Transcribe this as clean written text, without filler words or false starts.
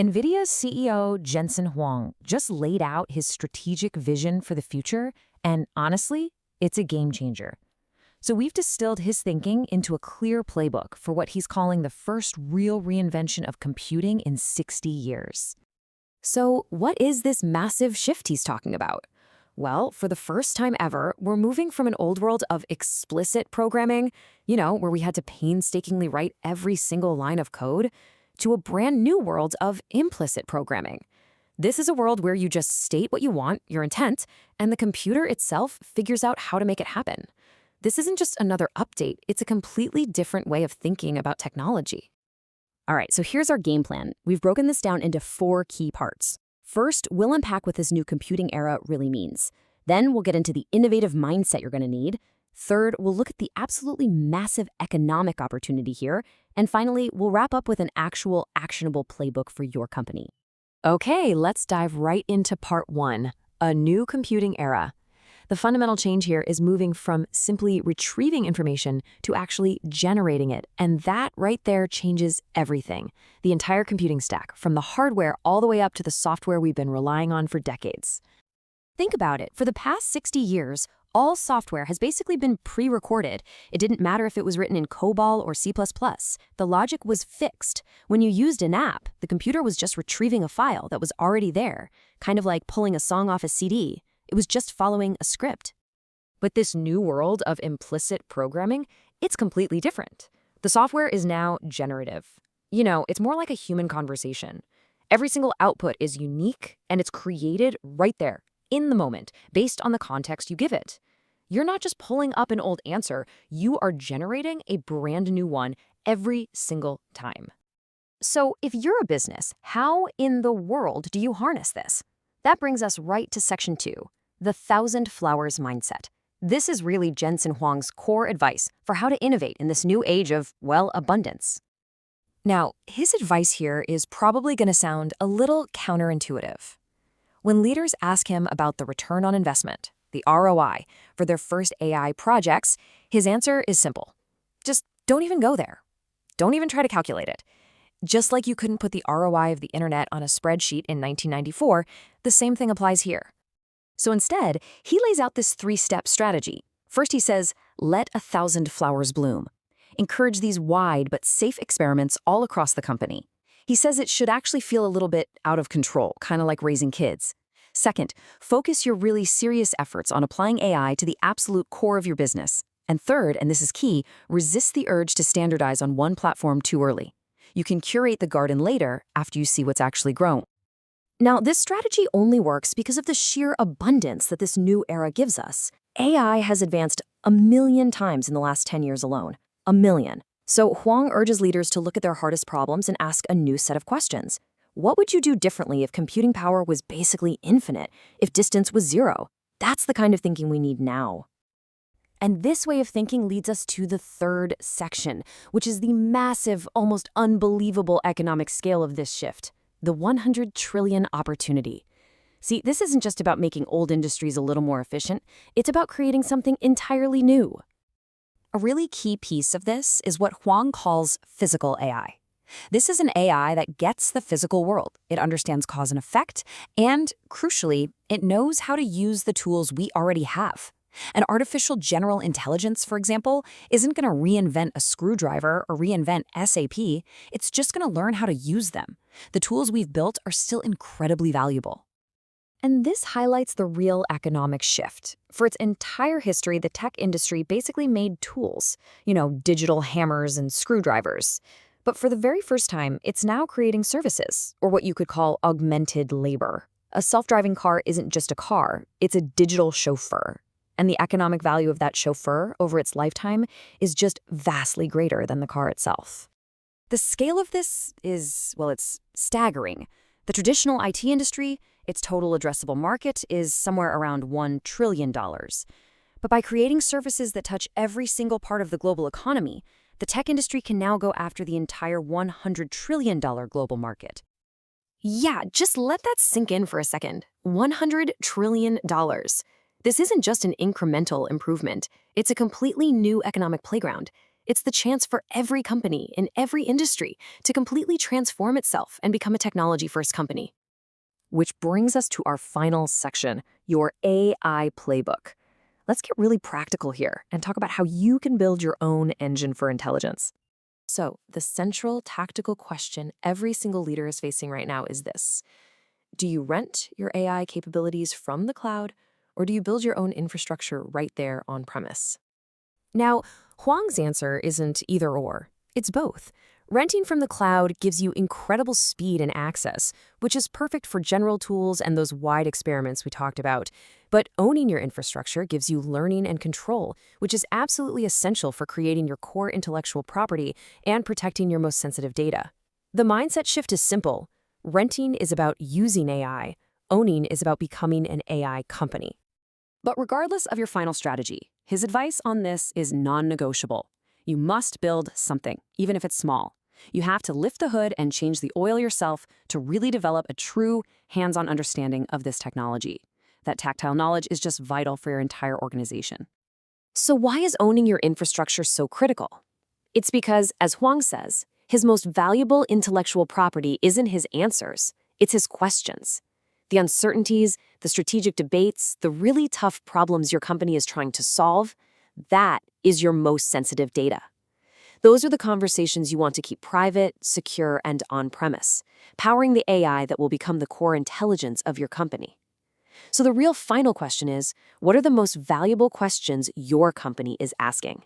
NVIDIA's CEO Jensen Huang just laid out his strategic vision for the future, and honestly, it's a game changer. So we've distilled his thinking into a clear playbook for what he's calling the first real reinvention of computing in 60 years. So what is this massive shift he's talking about? Well, for the first time ever, we're moving from an old world of explicit programming, where we had to painstakingly write every single line of code, to a brand new world of implicit programming. This is a world where you just state what you want, your intent, and the computer itself figures out how to make it happen. This isn't just another update, it's a completely different way of thinking about technology. All right, so here's our game plan. We've broken this down into 4 key parts. First, we'll unpack what this new computing era really means. Then we'll get into the innovative mindset you're going to need. Third, we'll look at the absolutely massive economic opportunity here. And finally, we'll wrap up with an actual actionable playbook for your company. Okay, let's dive right into part 1, a new computing era. The fundamental change here is moving from simply retrieving information to actually generating it, and that right there changes everything. The entire computing stack, from the hardware all the way up to the software we've been relying on for decades. Think about it. For the past 60 years, all software has basically been pre-recorded. It didn't matter if it was written in COBOL or C++. The logic was fixed. When you used an app, the computer was just retrieving a file that was already there, kind of like pulling a song off a CD. It was just following a script. But this new world of implicit programming, it's completely different. The software is now generative. It's more like a human conversation. Every single output is unique, and it's created right there, in the moment, based on the context you give it. You're not just pulling up an old answer, you are generating a brand new one every single time. So if you're a business, how in the world do you harness this? That brings us right to section 2, the 1,000 flowers mindset. This is really Jensen Huang's core advice for how to innovate in this new age of, abundance. Now, his advice here is probably going to sound a little counterintuitive. When leaders ask him about the return on investment, the ROI, for their first AI projects, his answer is simple. Just don't even go there. Don't even try to calculate it. Just like you couldn't put the ROI of the internet on a spreadsheet in 1994, the same thing applies here. So instead, he lays out this 3-step strategy. First, he says, let 1,000 flowers bloom. Encourage these wide but safe experiments all across the company. He says it should actually feel a little bit out of control, kind of like raising kids. Second, focus your really serious efforts on applying AI to the absolute core of your business. And third, and this is key, resist the urge to standardize on one platform too early. You can curate the garden later after you see what's actually grown. Now, this strategy only works because of the sheer abundance that this new era gives us. AI has advanced 1,000,000 times in the last 10 years alone. 1,000,000. So Huang urges leaders to look at their hardest problems and ask a new set of questions. What would you do differently if computing power was basically infinite, if distance was 0? That's the kind of thinking we need now. And this way of thinking leads us to the 3rd section, which is the massive, almost unbelievable economic scale of this shift, the 100 trillion opportunity. See, this isn't just about making old industries a little more efficient, it's about creating something entirely new. A really key piece of this is what Huang calls physical AI. This is an AI that gets the physical world. It understands cause and effect, and, crucially, it knows how to use the tools we already have. An artificial general intelligence, for example, isn't going to reinvent a screwdriver or reinvent SAP. It's just going to learn how to use them. The tools we've built are still incredibly valuable. And this highlights the real economic shift. For its entire history, the tech industry basically made tools, digital hammers and screwdrivers. But for the very first time, it's now creating services, or what you could call augmented labor. A self-driving car isn't just a car, it's a digital chauffeur. And the economic value of that chauffeur over its lifetime is just vastly greater than the car itself. The scale of this is, it's staggering. The traditional IT industry, its total addressable market is somewhere around $1 trillion. But by creating services that touch every single part of the global economy, the tech industry can now go after the entire $100 trillion global market. Yeah, just let that sink in for a second. $100 trillion. This isn't just an incremental improvement. It's a completely new economic playground. It's the chance for every company in every industry to completely transform itself and become a technology-first company. Which brings us to our final section, your AI playbook. Let's get really practical here and talk about how you can build your own engine for intelligence. So, the central tactical question every single leader is facing right now is this: do you rent your AI capabilities from the cloud, or do you build your own infrastructure right there on premise? Now, Huang's answer isn't either or, it's both. Renting from the cloud gives you incredible speed and access, which is perfect for general tools and those wide experiments we talked about. But owning your infrastructure gives you learning and control, which is absolutely essential for creating your core intellectual property and protecting your most sensitive data. The mindset shift is simple. Renting is about using AI. Owning is about becoming an AI company. But regardless of your final strategy, his advice on this is non-negotiable. You must build something, even if it's small. You have to lift the hood and change the oil yourself to really develop a true, hands-on understanding of this technology. That tactile knowledge is just vital for your entire organization. So why is owning your infrastructure so critical? It's because, as Huang says, his most valuable intellectual property isn't his answers, it's his questions. The uncertainties, the strategic debates, the really tough problems your company is trying to solve, that is your most sensitive data. Those are the conversations you want to keep private, secure, and on-premise, powering the AI that will become the core intelligence of your company. So the real final question is, what are the most valuable questions your company is asking?